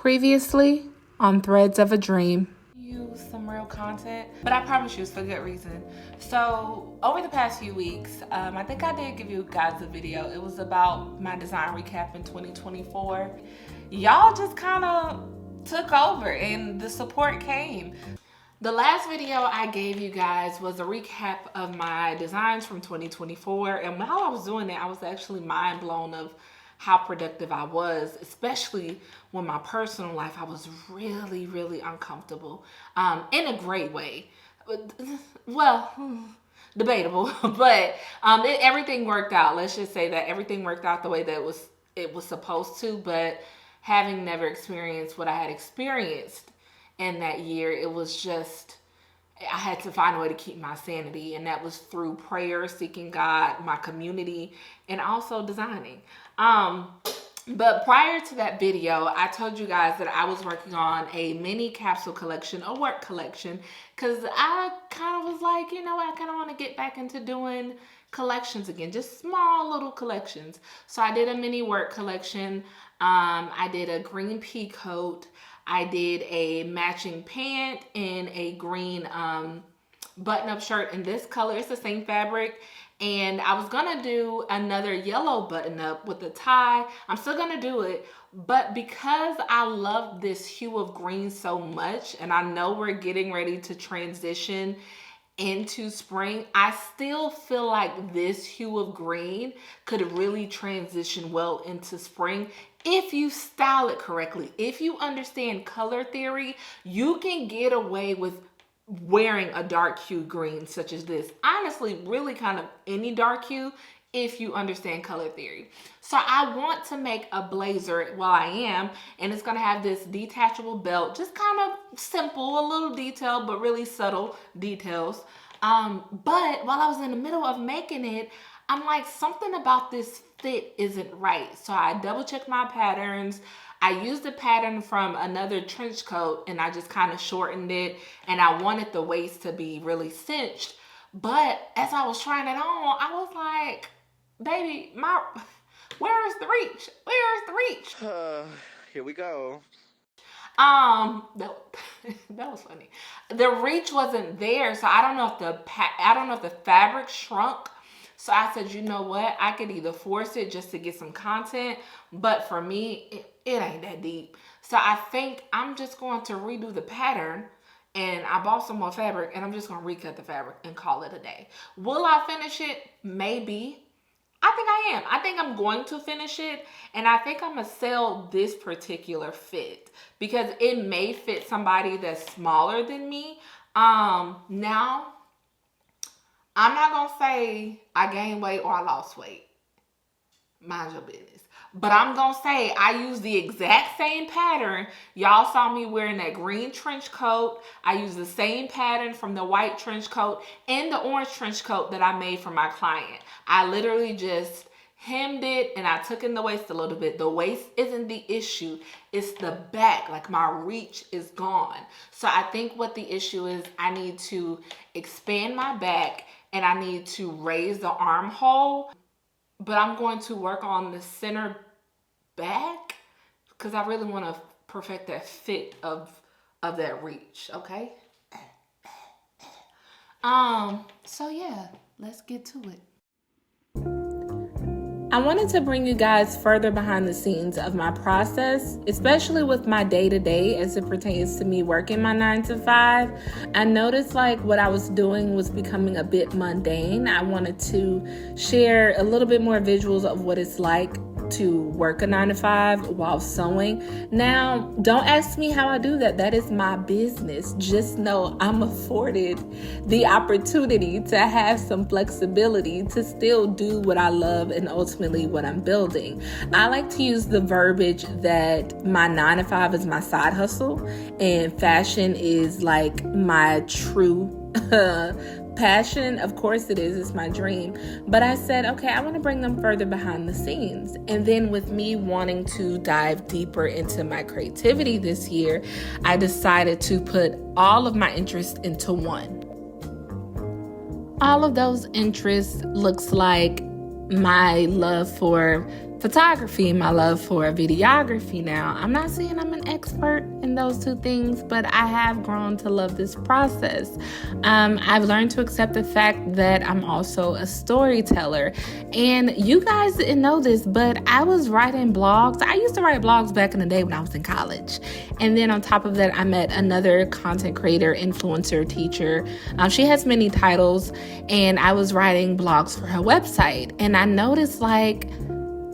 Previously on Threads of a Dream. Use some real content, but I promise you it's for good reason. So over the past few weeks, I think I did give you guys a video. It was about my design recap in 2024. Y'all just kind of took over and the support came. The last video I gave you guys was a recap of my designs from 2024, and while I was doing it, I was actually mind blown of how productive I was, especially when my personal life, I was really, really uncomfortable, in a great way. Well, debatable, but everything worked out. Let's just say that everything worked out the way that it was supposed to, but having never experienced what I had experienced in that year, it was just, I had to find a way to keep my sanity, and that was through prayer, seeking God, my community, and also designing. But prior to that video, I told you guys that I was working on a mini capsule collection, a work collection, because I kind of was like, you know what, I kind of want to get back into doing collections again, just small little collections. So I did a mini work collection. I did a green pea coat. I did a matching pant and a green button-up shirt in this color. It's the same fabric. And I was gonna do another yellow button-up with a tie. I'm still gonna do it, but because I love this hue of green so much, and I know we're getting ready to transition into spring, I still feel like this hue of green could really transition well into spring if you style it correctly. If you understand color theory, you can get away with wearing a dark hue green such as this. Honestly, really kind of any dark hue if you understand color theory. So I want to make a blazer while I am, and it's gonna have this detachable belt, just kind of simple, a little detail, but really subtle details. But while I was in the middle of making it, I'm like, something about this fit isn't right. So I double checked my patterns. I used a pattern from another trench coat and I just kind of shortened it, and I wanted the waist to be really cinched. But as I was trying it on, I was like, baby, where is the reach? Where is the reach? Here we go. That was funny. The reach wasn't there, so I don't know if the fabric shrunk. So I said, you know what? I could either force it just to get some content, but for me, it ain't that deep. So I think I'm just going to redo the pattern, and I bought some more fabric, and I'm just going to recut the fabric and call it a day. Will I finish it? Maybe. I think I am. I think I'm going to finish it, and I think I'm going to sell this particular fit because it may fit somebody that's smaller than me. Now, I'm not going to say I gained weight or I lost weight. Mind your business. But I'm going to say I used the exact same pattern. Y'all saw me wearing that green trench coat. I used the same pattern from the white trench coat and the orange trench coat that I made for my client. I literally just hemmed it and I took in the waist a little bit. The waist isn't the issue. It's the back. Like, my reach is gone. So I think what the issue is, I need to expand my back and I need to raise the armhole. But I'm going to work on the center back because I really want to perfect that fit of that reach, okay? So yeah, let's get to it. I wanted to bring you guys further behind the scenes of my process, especially with my day-to-day as it pertains to me working my 9 to 5. I noticed like what I was doing was becoming a bit mundane. I wanted to share a little bit more visuals of what it's like to work a 9 to 5 while sewing. Now, don't ask me how I do that. That is my business. Just know I'm afforded the opportunity to have some flexibility to still do what I love and ultimately what I'm building. I like to use the verbiage that my 9 to 5 is my side hustle and fashion is like my true passion. Of course it is. It's my dream. But I said, okay, I want to bring them further behind the scenes. And then with me wanting to dive deeper into my creativity this year, I decided to put all of my interest into one. All of those interests looks like my love for photography and my love for videography now. I'm not saying I'm an expert in those two things, but I have grown to love this process. I've learned to accept the fact that I'm also a storyteller. And you guys didn't know this, but I was writing blogs. I used to write blogs back in the day when I was in college. And then on top of that, I met another content creator, influencer, teacher. She has many titles, and I was writing blogs for her website. And I noticed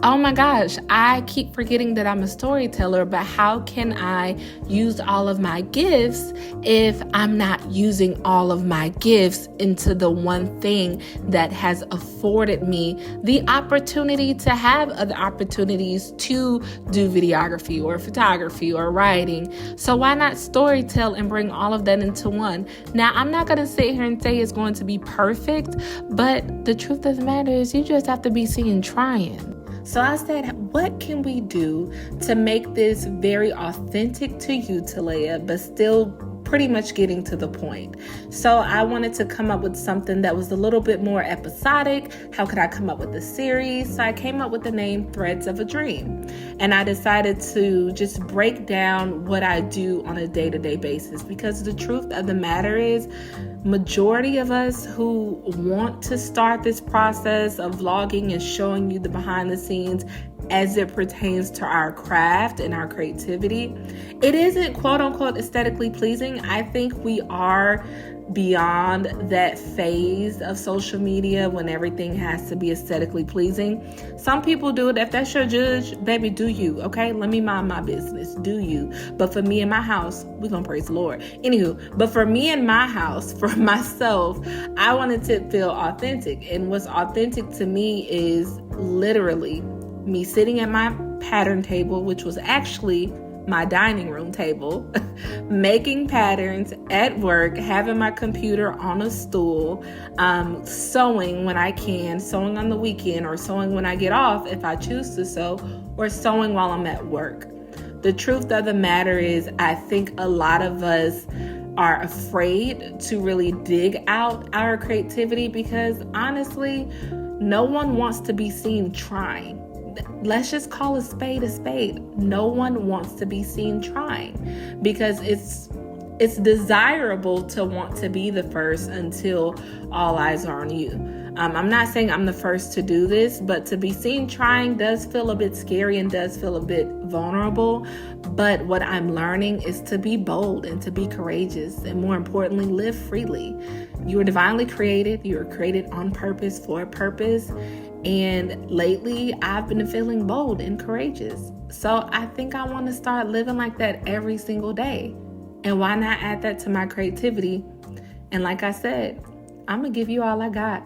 oh my gosh, I keep forgetting that I'm a storyteller, but how can I use all of my gifts if I'm not using all of my gifts into the one thing that has afforded me the opportunity to have other opportunities to do videography or photography or writing? So why not storytell and bring all of that into one? Now, I'm not going to sit here and say it's going to be perfect, but the truth of the matter is you just have to be seen trying. So I said, what can we do to make this very authentic to you, t.a.l.a.y.a, but still pretty much getting to the point? So I wanted to come up with something that was a little bit more episodic. How could I come up with a series? So I came up with the name Threads of a Dream. And I decided to just break down what I do on a day-to-day basis, because the truth of the matter is, majority of us who want to start this process of vlogging and showing you the behind the scenes as it pertains to our craft and our creativity, it isn't quote unquote aesthetically pleasing. I think we are beyond that phase of social media when everything has to be aesthetically pleasing. Some people do it. If that's your judge, baby, do you, okay? Let me mind my business. Do you? But for me and my house, we're gonna praise the Lord. Anywho, but for me and my house, for myself, I wanted to feel authentic. And what's authentic to me is literally me sitting at my pattern table, which was actually my dining room table, making patterns at work, having my computer on a stool, sewing when I can, sewing on the weekend, or sewing when I get off if I choose to sew, or sewing while I'm at work. The truth of the matter is, I think a lot of us are afraid to really dig out our creativity because honestly, no one wants to be seen trying. Let's just call a spade a spade. No one wants to be seen trying because it's desirable to want to be the first until all eyes are on you. I'm not saying I'm the first to do this, but to be seen trying does feel a bit scary and does feel a bit vulnerable. But what I'm learning is to be bold and to be courageous, and more importantly, live freely. You are divinely created. You are created on purpose for a purpose. And lately, I've been feeling bold and courageous. So I think I want to start living like that every single day. And why not add that to my creativity? And like I said, I'm going to give you all I got.